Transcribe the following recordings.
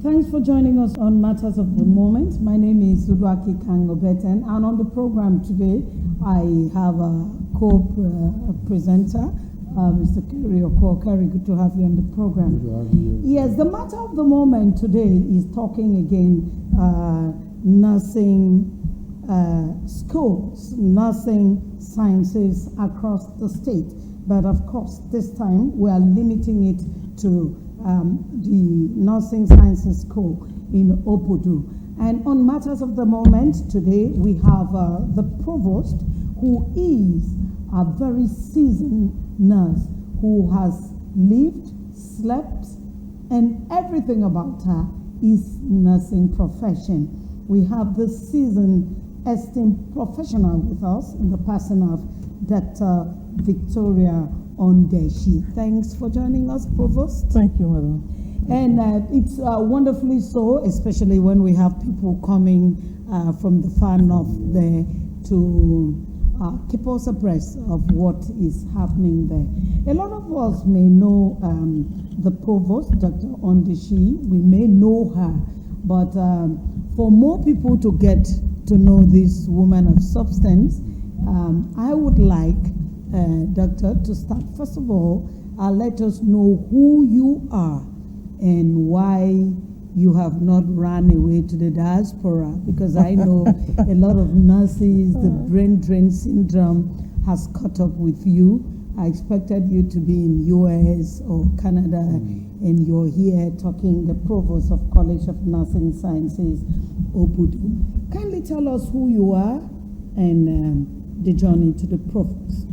Thanks for joining us on Matters of the Moment. My name is Uduaki Kangobeten, and on the program today, I have a co-presenter, Mr. Kerry Oko. Kerry, good to have you on the program. Good to have you. Yes, the matter of the moment today is talking again nursing schools, nursing sciences across the state. But of course, this time we are limiting it to the Nursing Sciences School in Obudu. And on Matters of the Moment today, we have the provost, who is a very seasoned nurse, who has lived, slept, and everything about her is nursing profession. We have the seasoned, esteemed professional with us in the person of Dr. Victoria Ondeshi. Thanks for joining us, Provost. Thank you, madam. And it's wonderfully so, especially when we have people coming from the far north there to keep us abreast of what is happening there. A lot of us may know the Provost, Dr. Ondeshi. We may know her, but for more people to get to know this woman of substance, I would like Doctor, to start, first of all, let us know who you are and why you have not run away to the diaspora, because I know a lot of nurses, the brain drain syndrome has caught up with you. I expected you to be in US or Canada, and you're here talking the Provost of College of Nursing Sciences, Obudu. Kindly tell us who you are and the journey to the Provost.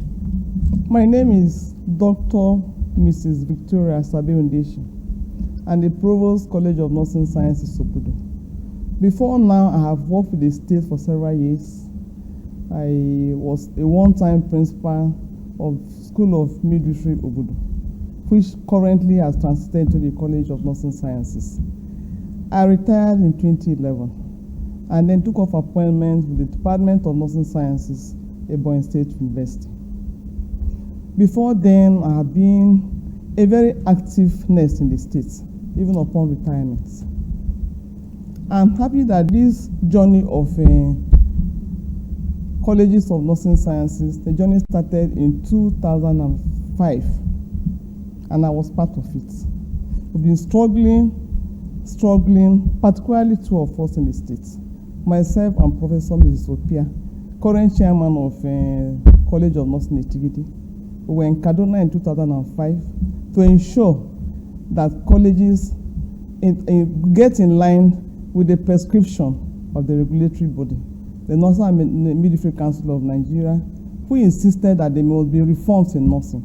My name is Dr. Mrs. Victoria Ondeshi, and the Provost College of Nursing Sciences, Obudu. Before now, I have worked with the state for several years. I was a one-time principal of School of Midwifery, Obudu, which currently has transited to the College of Nursing Sciences. I retired in 2011 and then took off appointment with the Department of Nursing Sciences, Ebonyi State University. Before then, I have been a very active nurse in the state, even upon retirement. I'm happy that this journey of colleges of nursing sciences, the journey started in 2005, and I was part of it. We've been struggling, particularly two of us in the state, myself and Professor Mrs. Opia, current chairman of College of Nursing Etigidi. We were in Kaduna in 2005 to ensure that colleges get in line with the prescription of the regulatory body, the Nursing and Midwifery Council of Nigeria, who insisted that there must be reforms in nursing.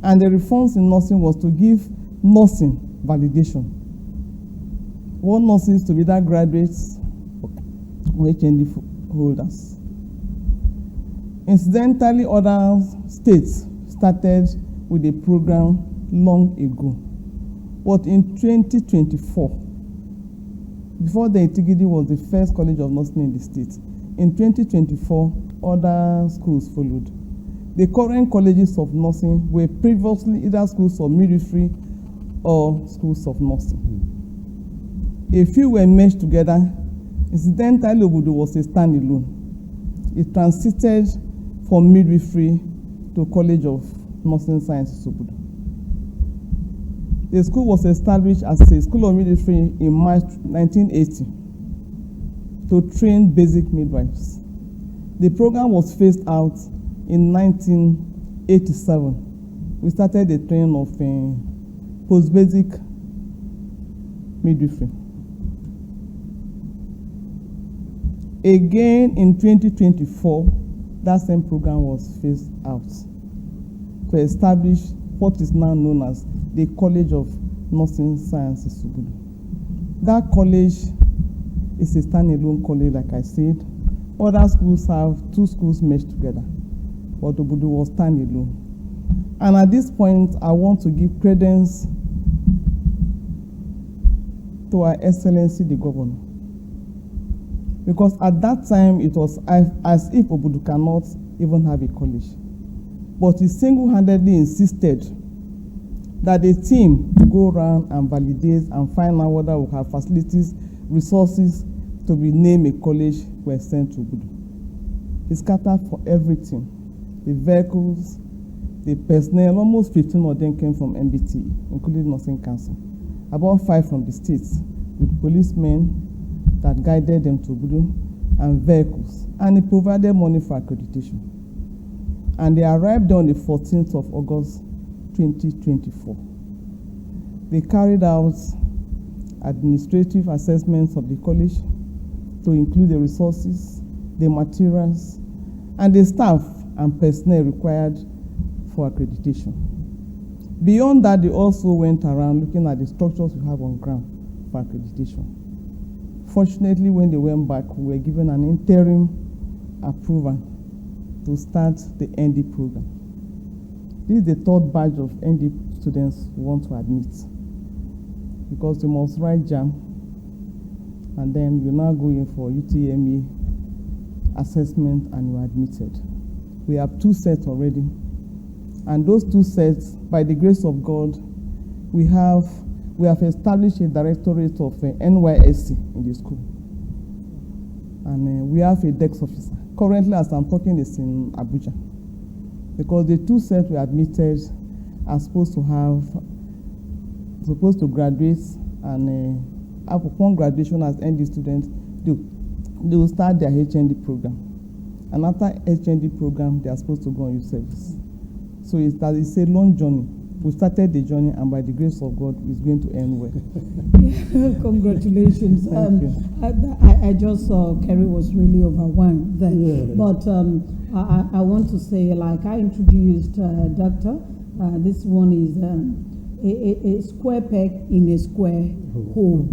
And the reforms in nursing was to give nursing validation. All nurses to be either graduates or HND holders. Incidentally, other states started with a program long ago. But in 2024, before the Etigidi was the first college of nursing in the state, in 2024, other schools followed. The current colleges of nursing were previously either schools of midwifery or schools of nursing. A few were merged together. Incidentally, Obudu was a standalone. It transited from midwifery to College of Nursing Sciences, Obudu. The school was established as a school of midwifery in March 1980 to train basic midwives. The program was phased out in 1987. We started the training of post-basic midwifery. Again, in 2024, that same program was phased out to establish what is now known as the College of Nursing Sciences, Obudu. That college is a standalone college, like I said. Other schools have two schools merged together, but Obudu was standalone. And at this point, I want to give credence to Her Excellency the Governor, because at that time it was as if Obudu cannot even have a college. But he single-handedly insisted that a team will go around and validate and find out whether we have facilities, resources to be named a college were sent to Obudu. It's scattered for everything. The vehicles, the personnel, almost 15 of them came from MBT, including Nursing Council. About 5 from the states, with policemen that guided them to Obudu, and vehicles. And it provided money for accreditation. And they arrived on the 14th of August, 2024. They carried out administrative assessments of the college to include the resources, the materials, and the staff and personnel required for accreditation. Beyond that, they also went around looking at the structures we have on ground for accreditation. Fortunately, when they went back, we were given an interim approval to start the ND program. This is the 3rd batch of ND students we want to admit, because you must write JAM, and then you now go in for UTME assessment and you're admitted. We have 2 sets already, and those 2 sets, by the grace of God, we have established a directorate of NYSC in the school, and we have a DEX officer. Currently, as I'm talking, is in Abuja, because the 2 sets we admitted are supposed to graduate, and upon graduation as ND students, they will start their HND program, and after HND program, they are supposed to go on youth service. So it's a long journey. We started the journey, and by the grace of God, it's going to end well. Yeah, congratulations. I just saw Kerry was really overwhelmed there. Yeah. But I want to say, like I introduced Doctor, this one is a square peg in a square hole.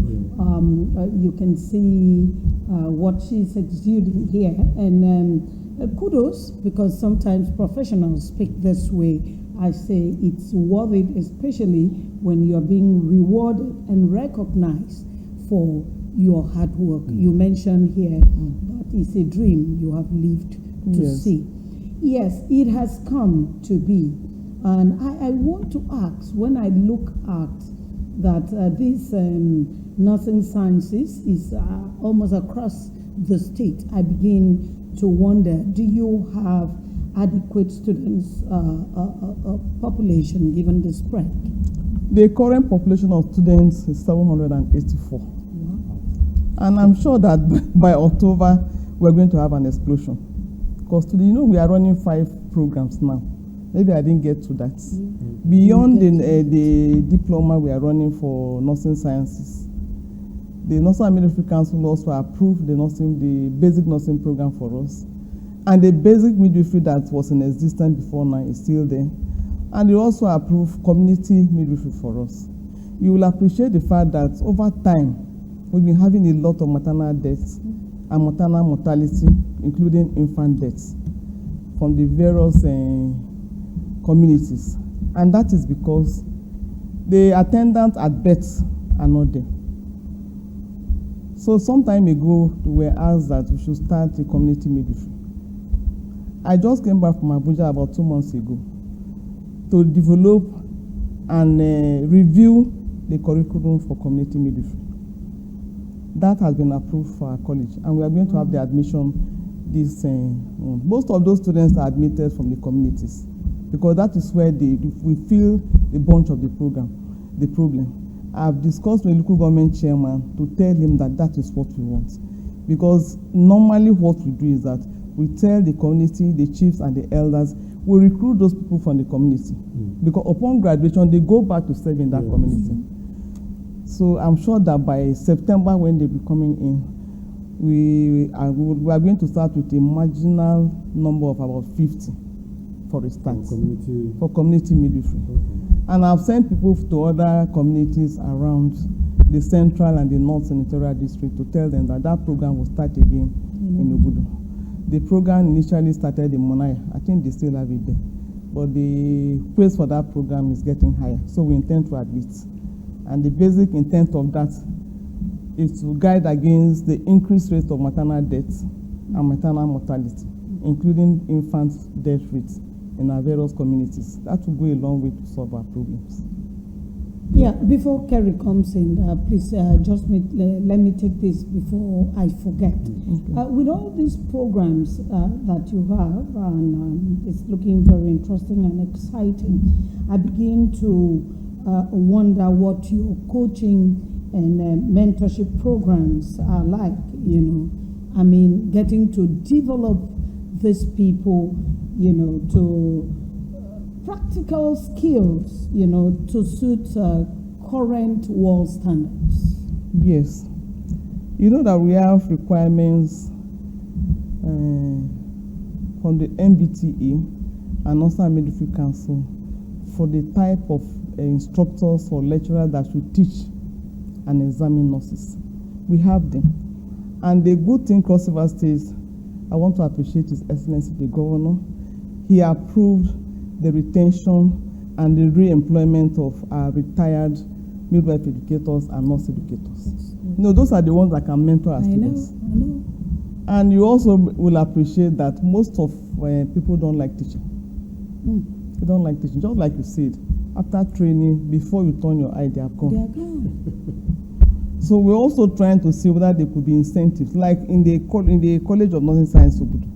You can see what she's exuding here. And kudos, because sometimes professionals speak this way. I say it's worth it, especially when you're being rewarded and recognized for your hard work. You mentioned here that it's a dream you have lived to see. Yes, it has come to be. And I want to ask, when I look at that this nursing sciences is almost across the state, I begin to wonder, do you have adequate students population given the spread? The current population of students is 784. Wow. And I'm sure that by October, we're going to have an explosion. Because today, we are running 5 programs now. Maybe I didn't get to that. Beyond the diploma we are running for nursing sciences, the Nursing and Midwifery Council also approved the basic nursing program for us. And the basic midwifery that was in existence before now is still there. And they also approved community midwifery for us. You will appreciate the fact that over time, we've been having a lot of maternal deaths and maternal mortality, including infant deaths, from the various communities. And that is because the attendants at birth are not there. So some time ago, we were asked that we should start a community midwifery. I just came back from Abuja about 2 months ago to develop and review the curriculum for community midwifery. That has been approved for our college, and we are going to have the admission this month. Most of those students are admitted from the communities, because that is where we feel the bunch of the problem. I've discussed with the local government chairman to tell him that that is what we want, because normally what we do is that we tell the community, the chiefs and the elders, we recruit those people from the community. Because upon graduation, they go back to serve in that community. So I'm sure that by September, when they be coming in, we are going to start with a marginal number of about 50 for a start, for community midwifery. And I've sent people to other communities around the central and the north senatorial district to tell them that that program will start again in Obudu. The program initially started in Monaya. I think they still have it there. But the pace for that program is getting higher. So we intend to admit. And the basic intent of that is to guide against the increased rate of maternal deaths and maternal mortality, including infant death rates in our various communities. That will go a long way to solve our problems. Yeah, before Kerry comes in, please let me take this before I forget. With all these programs that you have, and it's looking very interesting and exciting, I begin to wonder what your coaching and mentorship programs are like, I mean, getting to develop these people, to practical skills, to suit current world standards. Yes. You know that we have requirements from the MBTA and also Military Council for the type of instructors or lecturers that should teach and examine nurses. We have them. And the good thing Cross River State, I want to appreciate His Excellency the Governor. He approved the retention and the re-employment of our retired midwife educators and nurse educators. Those are the ones that can mentor our students. I know. And you also will appreciate that most of people don't like teaching. They don't like teaching. Just like you said, after training, before you turn your eye, they are gone. They are gone. So we're also trying to see whether there could be incentives, like in the College of Nursing Science, Obudu.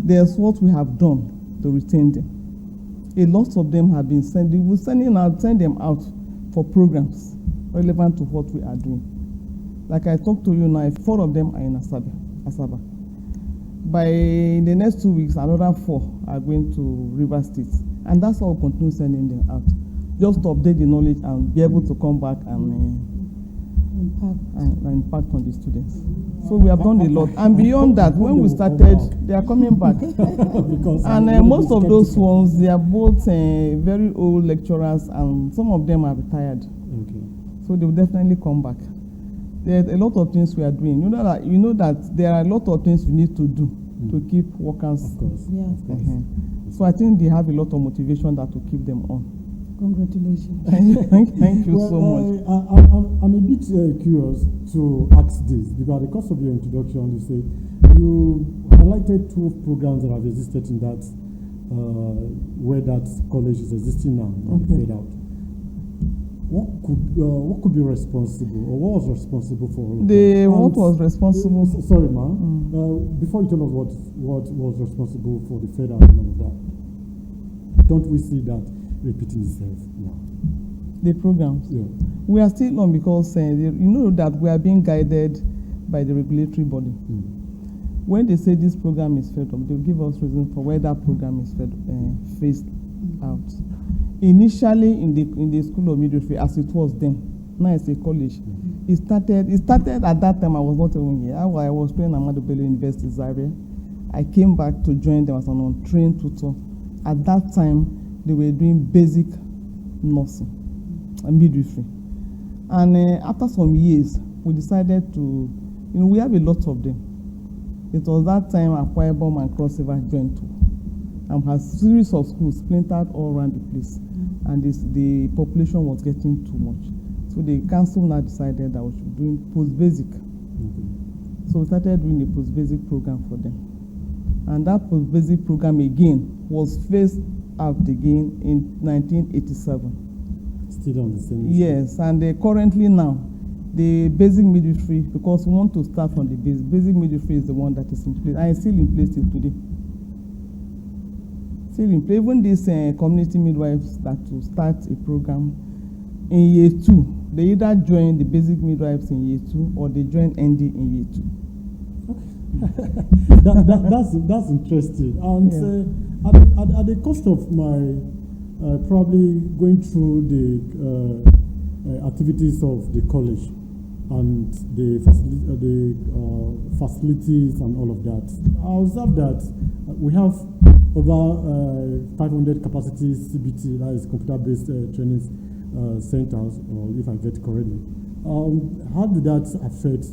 There's what we have done to retain them. A lot of them have been send them out for programs relevant to what we are doing. Like I talked to you now, 4 of them are in Asaba. By the next 2 weeks, another 4 are going to River State. And that's how we'll continue sending them out, just to update the knowledge and be able to come back and impact on the students. So we have done a lot. And beyond that, when we started, they are coming back. And most of those ones, they are both very old lecturers, and some of them are retired. So they will definitely come back. There's a lot of things we are doing. You know that there are a lot of things we need to do to keep workers. Of course. Yeah. Of course. So I think they have a lot of motivation that will keep them on. Congratulations. Thank you so much. I'm a bit curious to ask this, because at the course of your introduction, you said you highlighted 2 programs that have existed in that where that college is existing now, fade out. What could be responsible, or what was responsible for all of that? What was responsible? Sorry, ma. Before you tell us what was responsible for the fade out and all of that, don't we see that repeating itself now? The programs. Yeah. We are still on because you know that we are being guided by the regulatory body. When they say this program is fed up, they'll give us reasons for why that program is phased out. Initially in the School of Midwifery, as it was then, now it's a college. It started at that time. I was not even here. I was playing at Ahmadu Bello University, Zaria. I came back to join them as an untrained tutor. At that time, they were doing basic nursing and midwifery. And after some years, we decided to, we have a lot of them. It was that time Akwa Ibom and Cross River joined too. And a series of schools splintered all around the place. And the population was getting too much. So the council now decided that we should do post-basic. So we started doing the post-basic program for them. And that post-basic program again was phased out again in 1987. Still on the same issue. Yes, and currently now, the basic midwifery, because we want to start from the base, basic midwifery is the one that is in place, and it's still in place till today. Still in place. Even these community midwives that will start a program in year 2, they either join the basic midwives in year 2 or they join ND in year 2. That's interesting. And Yeah. at the cost of my probably going through the activities of the college and the facilities and all of that, I observed that we have over 500 capacities CBT, that is computer-based training centers, or if I get it correctly. How do that affect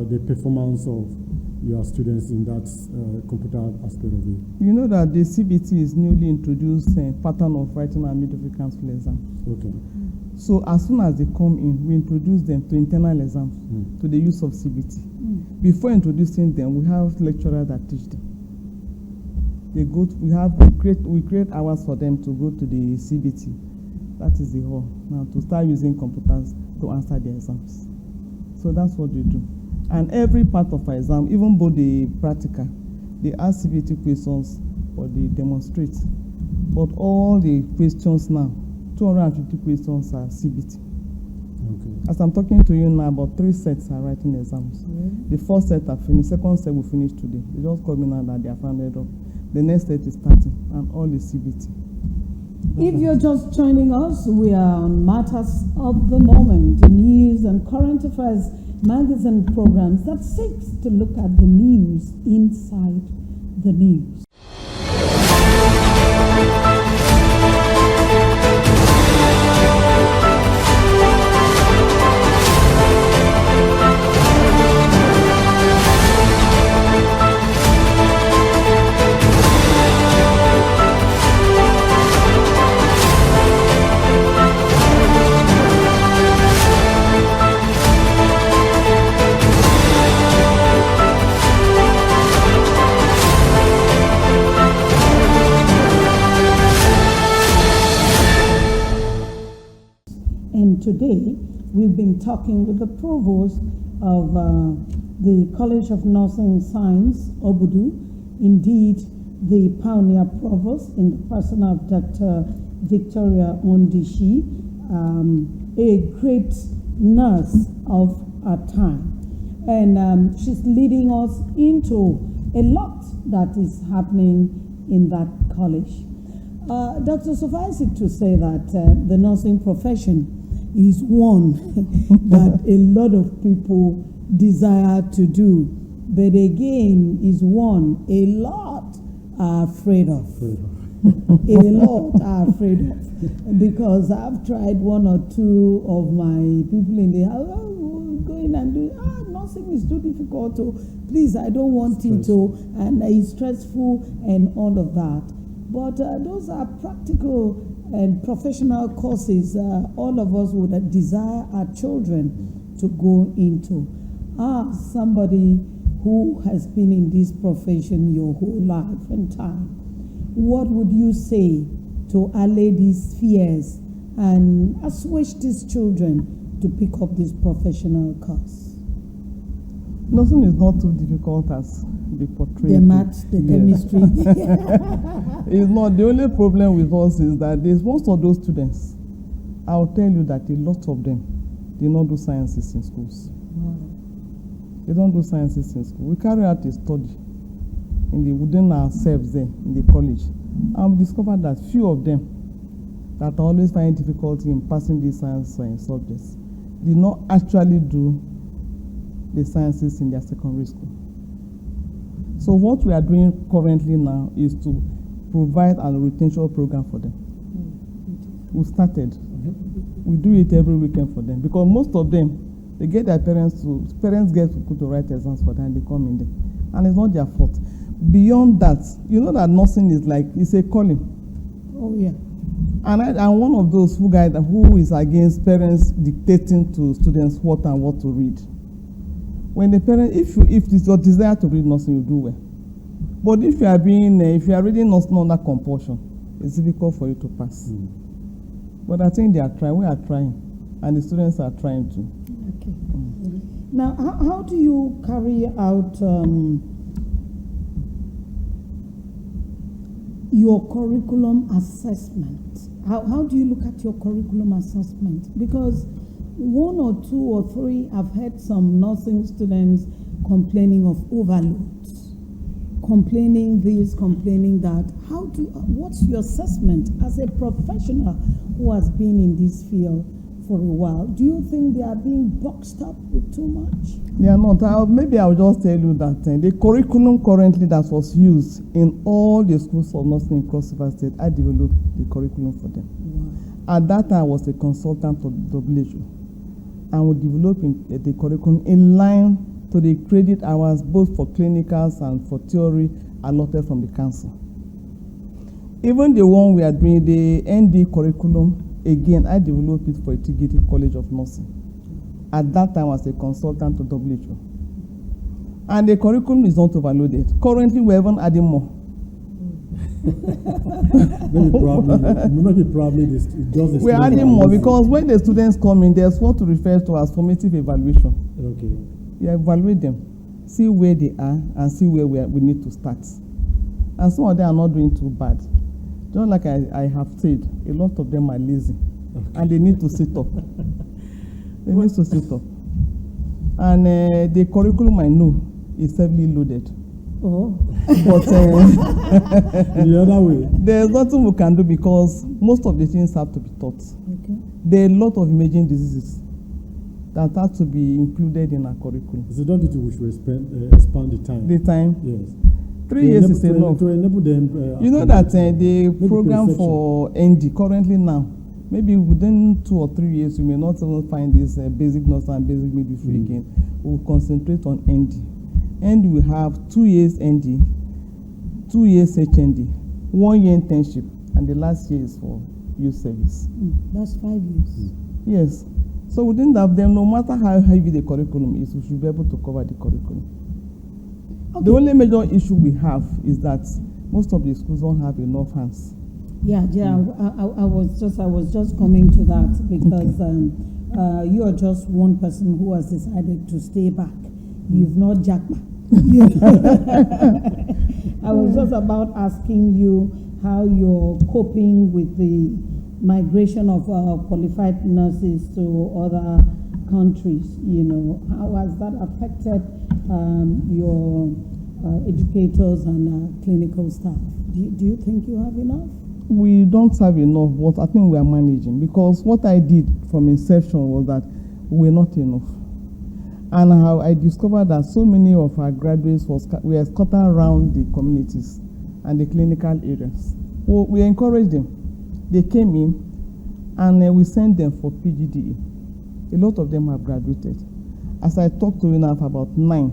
the performance of your students in that computer aspect of it? You know that the CBT is newly introduced pattern of writing and midwifery council exam. Okay. So as soon as they come in, we introduce them to internal exams, to the use of CBT. Before introducing them, we have lecturers that teach them. They go. We create hours for them to go to the CBT. That is the hall. Now to start using computers to answer the exams. So that's what we do. And every part of our exam, even though the practical, they ask CBT questions or they demonstrate. But all the questions now, 250 questions are CBT. Okay. As I'm talking to you now, about 3 sets are writing exams. The first set are finished, second set will finish today. They just call me now that they are funded up. The next set is starting, and all is CBT. If you're just joining us, we are on Matters of the Moment, the news and current affairs magazine programs that seeks to look at the news inside the news. And today, we've been talking with the provost of the College of Nursing Science, Obudu, indeed the pioneer provost in the person of Dr. Victoria Ondishi, a great nurse of our time. And she's leading us into a lot that is happening in that college. Dr. Suffice it to say that the nursing profession is one that a lot of people desire to do, but again is one a lot are afraid of. A lot are afraid of, because I've tried one or two of my people in the house, go in and do, nursing is too difficult, please, I don't want it to, and it's stressful and all of that. But those are practical and professional courses all of us would desire our children to go into. Somebody who has been in this profession your whole life and time, what would you say to allay these fears and assuage these children to pick up this professional course? Nursing is not too difficult as they portray. The maths, the chemistry. It's not. The only problem with us is that there's most of those students, I'll tell you that a lot of them, they don't do sciences in schools. Wow. They don't do sciences in school. We carry out a study within ourselves there in the college, and we discovered that few of them that are always finding difficulty in passing these science subjects did not actually do the sciences in their secondary school. So what we are doing currently now is to provide a retention program for them. We started. We do it every weekend for them, because most of them, they get their parents get to write exams for them, and they come in there. And it's not their fault. Beyond that, you know that nursing is like, it's a calling. Oh yeah. And I'm one of those who is against parents dictating to students what and what to read. When the parent, if it's your desire to read nursing, you do well. But if you are reading nursing under compulsion, it's difficult for you to pass. But I think they are trying. We are trying, and the students are trying too. Okay. Now, how do you carry out your curriculum assessment? How do you look at your curriculum assessment? Because 1 or 2 or 3, I've heard some nursing students complaining of overloads, complaining this, complaining that. What's your assessment as a professional who has been in this field for a while? Do you think they are being boxed up with too much? They are not. Maybe I'll just tell you that the curriculum currently that was used in all the schools of nursing across the state, I developed the curriculum for them. Wow. At that time, I was a consultant for WHO, and we developed the curriculum in line to the credit hours, both for clinicals and for theory allotted from the council. Even the one we are doing, the ND curriculum, again, I developed it for Integrated College of Nursing. At that time, I was a consultant to WHO. And the curriculum is not overloaded. Currently, we're even adding more. Maybe this just the We're adding more because when the students come in, there's what to refer to as formative evaluation. Okay. You evaluate them, see where they are, and see where we need to start. And some of them are not doing too bad. Just like I have said, a lot of them are lazy, and they need to sit up. They need to sit up. And the curriculum I know is heavily loaded. Oh. But the other way, there's nothing we can do because most of the things have to be taught. Okay. There are a lot of emerging diseases that have to be included in our curriculum. So don't you think we should expand the time? The time? Yes. 3 years is enough. To enable them. You know that the program for ND currently now, maybe within 2 or 3 years, you may not even find this basic nurse and basic midwifery again. We'll concentrate on ND. And we have 2 years ND, 2 years HND, 1 year internship, and the last year is for youth service. That's 5 years. Yes. So within that, then no matter how heavy the curriculum is, we should be able to cover the curriculum. Okay. The only major issue we have is that most of the schools don't have enough hands. Yeah. I was just coming to that because you are just one person who has decided to stay back. You've not jacked back. I was just about asking you how you're coping with the migration of qualified nurses to other countries. You know, how has that affected your educators and clinical staff? Do you think you have enough? We don't have enough, but I think we are managing because what I did from inception was that we're not enough. And how I discovered that so many of our graduates were scattered around the communities and the clinical areas. Well, we encouraged them. They came in and we sent them for PGDE. A lot of them have graduated. As I talked to you now, about 9.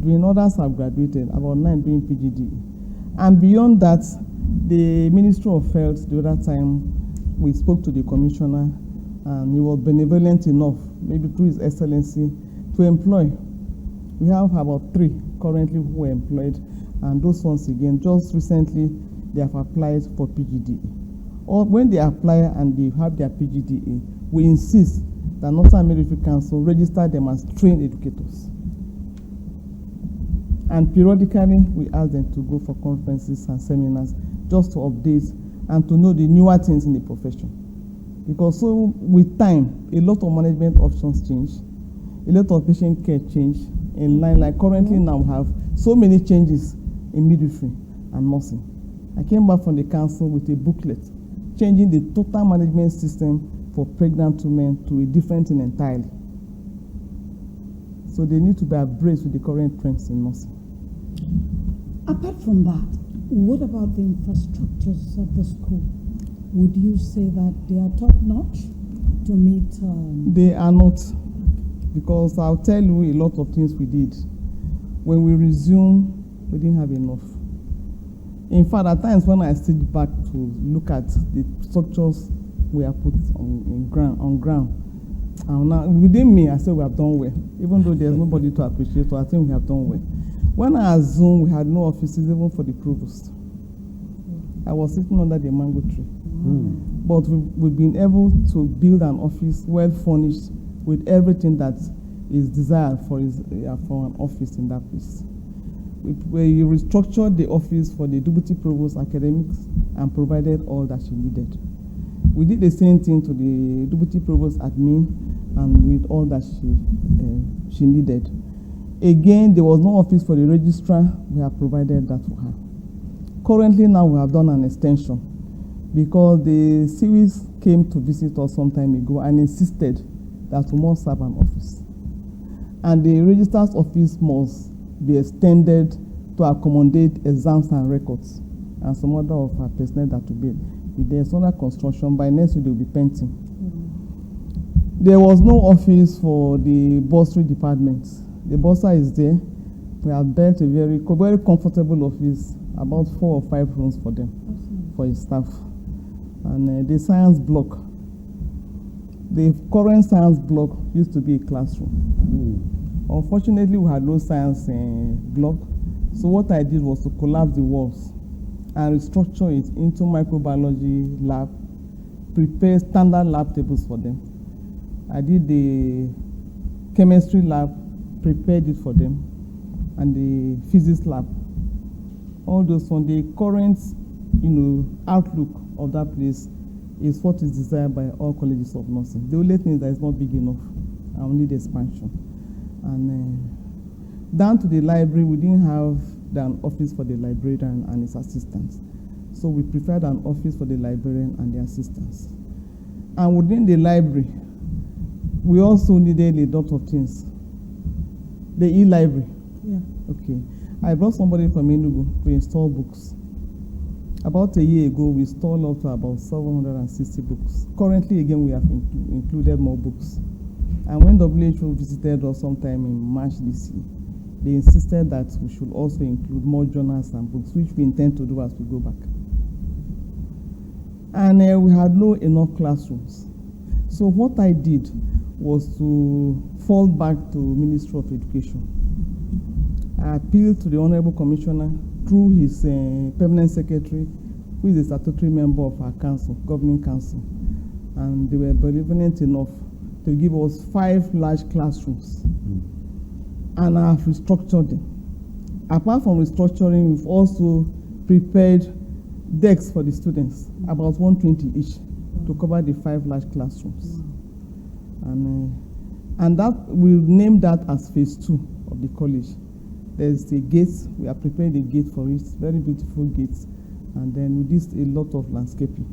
Doing others have graduated, about 9 doing PGDE. And beyond that, the Ministry of Health, the other time, we spoke to the commissioner and he was benevolent enough, maybe through His Excellency, to employ. We have about 3 currently who are employed, and those ones again, just recently, they have applied for PGDE. Or when they apply and they have their PGDE, we insist that Northern Midwifery Council register them as trained educators. And periodically, we ask them to go for conferences and seminars just to update and to know the newer things in the profession. Because so with time, a lot of management options change, a lot of patient care change in line. Like currently now we have so many changes in midwifery and nursing. I came back from the council with a booklet changing the total management system for pregnant women to a different thing entirely. So they need to be abreast with the current trends in nursing. Apart from that, what about the infrastructures of the school? Would you say that they are top-notch to meet? They are not, because I'll tell you a lot of things we did. When we resumed, we didn't have enough. In fact, at times when I sit back to look at the structures we are put on ground, and now within me, I say we have done well. Even though there's nobody to appreciate, so I think we have done well. When I assumed we had no offices even for the provost, I was sitting under the mango tree. But we've been able to build an office well furnished with everything that is desired for an office in that place. We restructured the office for the Deputy Provost Academics and provided all that she needed. We did the same thing to the Deputy Provost Admin and with all that she needed. Again, there was no office for the registrar. We have provided that for her. Currently now we have done an extension because the series came to visit us some time ago and insisted that we must have an office. And the registrar's office must be extended to accommodate exams and records and some other of our personnel that will be. If there's another construction, by next week they will be painting. There was no office for the bursary department. The bursar is there. We have built a very comfortable office, about 4 or 5 rooms for them, for his staff. And the science block, the current science block used to be a classroom. Unfortunately, we had no science block. So what I did was to collapse the walls and restructure it into microbiology lab, prepare standard lab tables for them. I did the chemistry lab, prepared it for them, and the physics lab. All those on the current, outlook of that place is what is desired by all colleges of nursing. The only thing is that it's not big enough, and we need expansion. And down to the library, we didn't have an office for the librarian and his assistants. So we prepared an office for the librarian and the assistants. And within the library, we also needed a lot of things. The e-library. Yeah. Okay. I brought somebody from Enugu to install books. About a year ago, we installed up to about 760 books. Currently, again, we have included more books. And when WHO visited us sometime in March this year, they insisted that we should also include more journals and books, which we intend to do as we go back. And we had no enough classrooms. So what I did was to fall back to Ministry of Education. I appealed to the Honorable Commissioner through his permanent secretary, who is a statutory member of our council, governing council. And they were benevolent enough to give us 5 large classrooms. And I have restructured them. Apart from restructuring, we've also prepared desks for the students, about 120 each, to cover the 5 large classrooms. And that we'll name that as phase 2 of the college. There's a gate, we are preparing a gate for it, very beautiful gates. And then we did a lot of landscaping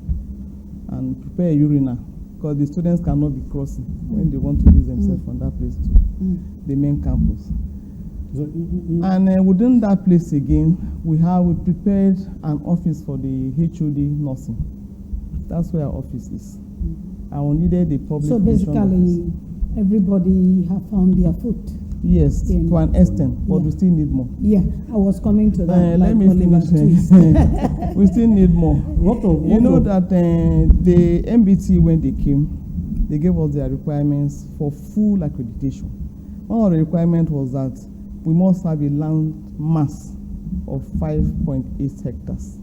and prepare a urinal, because the students cannot be crossing when they want to use themselves from that place to the main campus. And within that place again, we prepared an office for the HOD nursing. That's where our office is. And we needed a public. So basically, everybody have found their foot. Yes, to an extent, but we still need more. Yeah, I was coming to that. Let me finish. We still need more. You know that the MBT, when they came, they gave us their requirements for full accreditation. One of the requirements was that we must have a land mass of 5.8 hectares.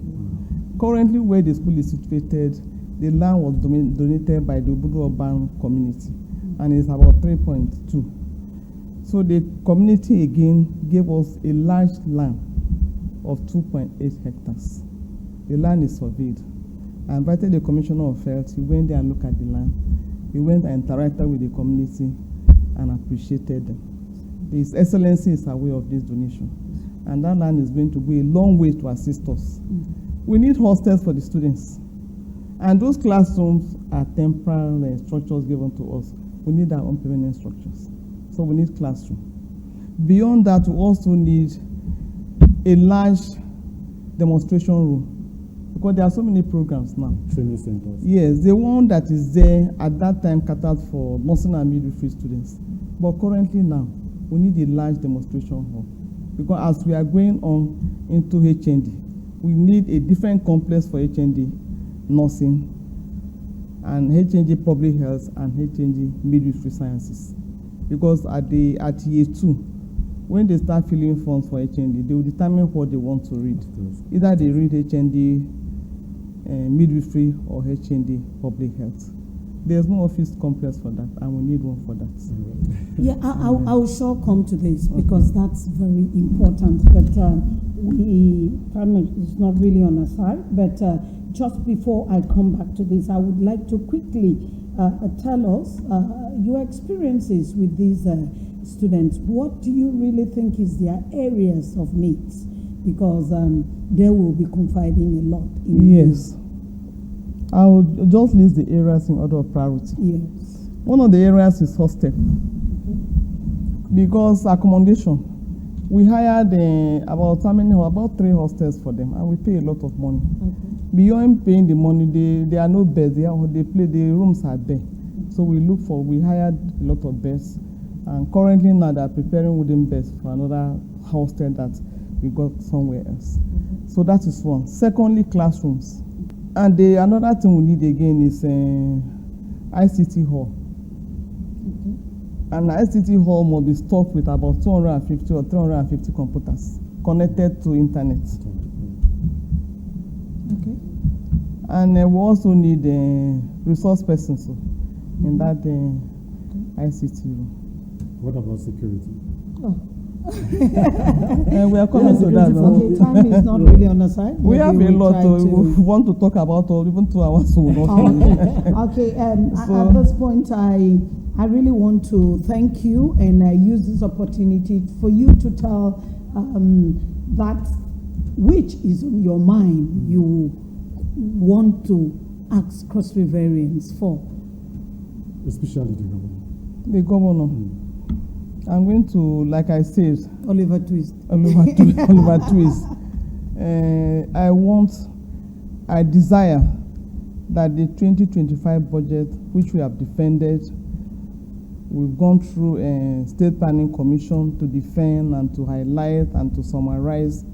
Currently, where the school is situated, the land was donated by the Obudu urban community, and it's about 3.2. So the community again gave us a large land of 2.8 hectares. The land is surveyed. I invited the Commissioner of Health. He went there and looked at the land. He went and interacted with the community and appreciated them. His Excellency is aware of this donation, and that land is going to go a long way to assist us. We need hostels for the students, and those classrooms are temporary structures given to us. We need our own permanent structures. So we need classroom. Beyond that, we also need a large demonstration room, because there are so many programs now. Training centers. Yes, the one that is there at that time catered for nursing and midwifery students. But currently now, we need a large demonstration hall, because as we are going on into HND, we need a different complex for HND nursing and HND public health and HND midwifery sciences. Because at year 2, when they start filling forms for HND, they will determine what they want to read. Either they read HND midwifery or HND public health. There's no office complex for that, and we need one for that. Yeah, I'll sure come to this, because that's very important. But it's not really on our side. But just before I come back to this, I would like to quickly tell us your experiences with these students. What do you really think is their areas of needs? Because they will be confiding a lot in Yes. I will just list the areas in order of priority. Yes. One of the areas is hostel. Because accommodation, we hired about 3 hostels for them, and we pay a lot of money. Beyond paying the money, there are no beds. The rooms are there. So we hired a lot of beds, and currently now they are preparing wooden beds for another hostel that we got somewhere else. So that is one. Secondly, classrooms. And another thing we need again is ICT hall. And the ICT hall must be stocked with about 250 or 350 computers connected to internet. And we also need resource persons in that ICT room. What about security? We are coming to that. Okay, time is not really on the side. We have a lot. try We want to talk about all, even 2 hours. We will not finish. Okay, at this point, I really want to thank you and use this opportunity for you to tell that which is on your mind you want to ask Cross Riverians for. Especially the governor. The governor. I'm going to, like I said, Oliver Twist. Oliver Twist. I desire that the 2025 budget, which we have defended, we've gone through a state planning commission to defend and to highlight and to summarize,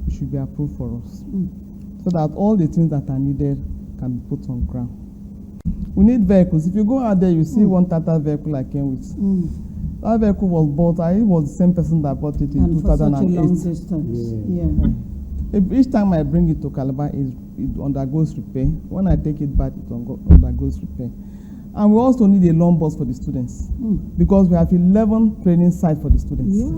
it should be approved for us. So that all the things that are needed can be put on ground. We need vehicles. If you go out there, you see one Tata vehicle I came with. That vehicle was bought, it was the same person that bought it in And for such a 2008. long distance. Yeah. Each time I bring it to Calabar, it undergoes repair. When I take it back, it undergoes repair. And we also need a long bus for the students because we have 11 training sites for the students. Yeah,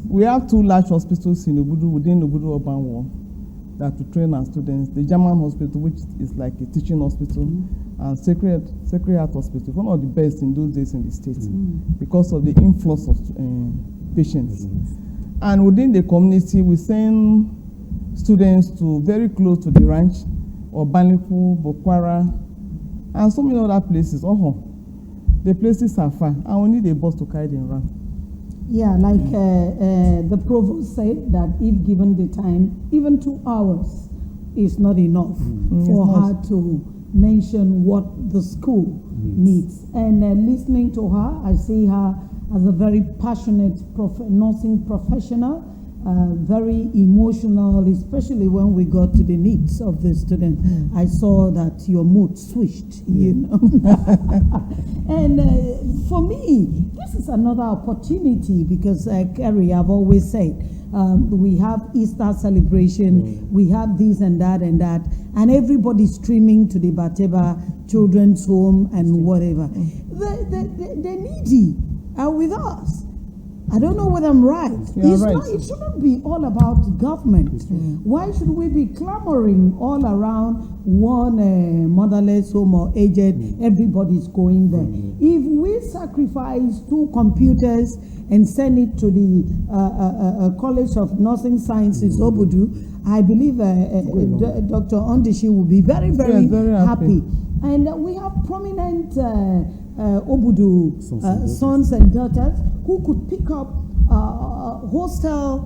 We have 2 large hospitals in Obudu, within Obudu Urban Wall, that to train our students. The German hospital, which is like a teaching hospital, and Sacred Heart Hospital, one of the best in those days in the state because of the influx of patients. And within the community, we send students to very close to the ranch, or Baniku, Bokwara, and so many other places. The places are far, and we need a bus to carry them around. Yeah, like the provost said that if given the time, even 2 hours is not enough for her to mention what the school needs. And listening to her, I see her as a very passionate nursing professional, very emotional, especially when we got to the needs of the student. I saw that your mood switched, you know. And for me, this is another opportunity because, Kerry, I've always said, we have Easter celebration, we have this and that, and everybody's streaming to the Bateba Children's Home and whatever. The needy are with us. I don't know whether I'm right. It shouldn't be all about government. Why should we be clamoring all around one motherless home or aged? Everybody's going there. If we sacrifice 2 computers and send it to the College of Nursing Sciences, Obudu, I believe Dr. Ondishi will be very, very happy. And we have prominent Obudu sons and daughters who could pick up hostel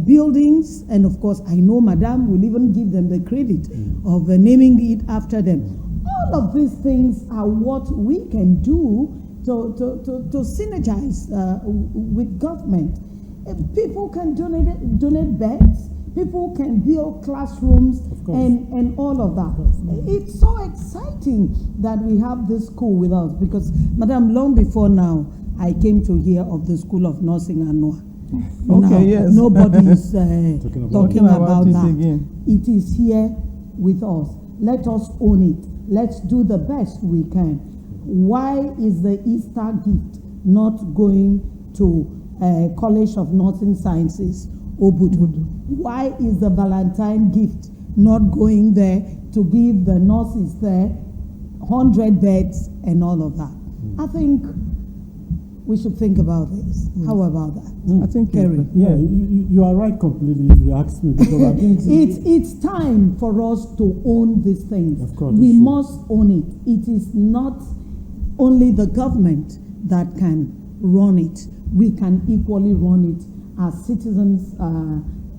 buildings, and of course I know Madame will even give them the credit of naming it after them. All of these things are what we can do to synergize with government. People can donate beds. People can build classrooms and all of that. It's so exciting that we have this school with us because, Madam, long before now, I came to hear of the School of Nursing and Noah. Nobody is talking about that. Again. It is here with us. Let us own it. Let's do the best we can. Why is the Easter gift not going to College of Nursing Sciences, Obudu? Why is the Valentine gift not going there to give the nurses there 100 beds and all of that? I think we should think about this. How about that? I think Kerry. You are right completely if you ask me, because I think it's time for us to own these things. Of course, we must own it. It is not only the government that can run it. We can equally run it as citizens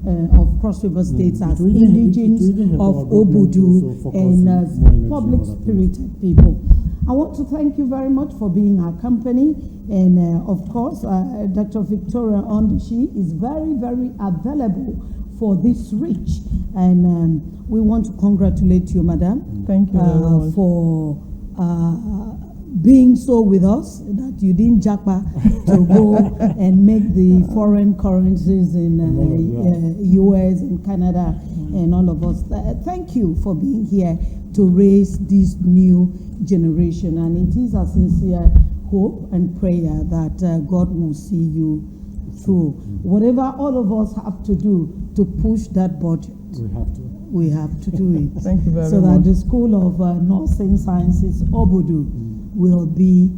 of Cross River States, as indigenes of Obudu, and as public-spirited people. I want to thank you very much for being our company, and of course, Dr. Victoria Ondishi is very, very available for this reach, and we want to congratulate you, Madam. Thank you very much. For being so with us, that you didn't japa to go and make the foreign currencies in US and Canada and all of us. Thank you for being here to raise this new generation. And it is a sincere hope and prayer that God will see you through. Whatever all of us have to do to push that budget, we have to do it. Thank you very much. So that the School of Nursing Sciences, Obudu, will be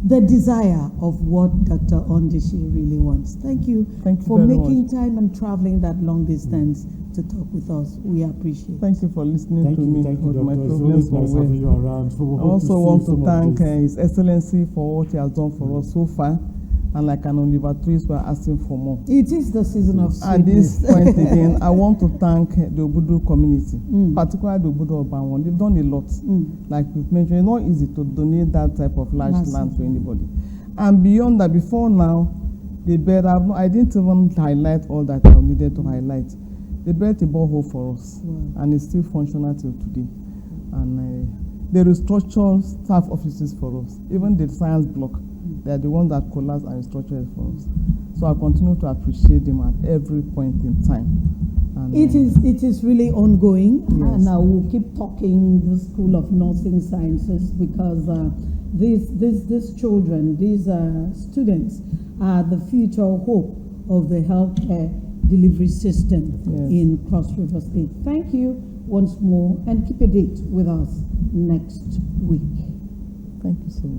the desire of what Dr. Ondishi really wants. Thank you, for making time and traveling that long distance to talk with us. We appreciate it. Thank you for listening to me. Thank you, My Doctor. problems Nice having you around. I also want to thank His Excellency for what he has done for us so far. And like an Oliver Twist, we are asking for more. It is the season of sweetness. At this point again, I want to thank the Obudu community, particularly the Obudu Urban one. They've done a lot. Like we've mentioned, it's not easy to donate that type of large land to anybody. And beyond that, before now, they built, I didn't even highlight all that I needed to highlight. They built a borehole for us, and it's still functional till today. And they restructured staff offices for us, even the science block. They are the ones that collapse and restructure it for us. So I continue to appreciate them at every point in time. And it is really ongoing, yes. And I will keep talking the School of Nursing Sciences, because these children, these students are the future hope of the healthcare delivery system in Cross River State. Thank you once more, and keep a date with us next week. Thank you so much.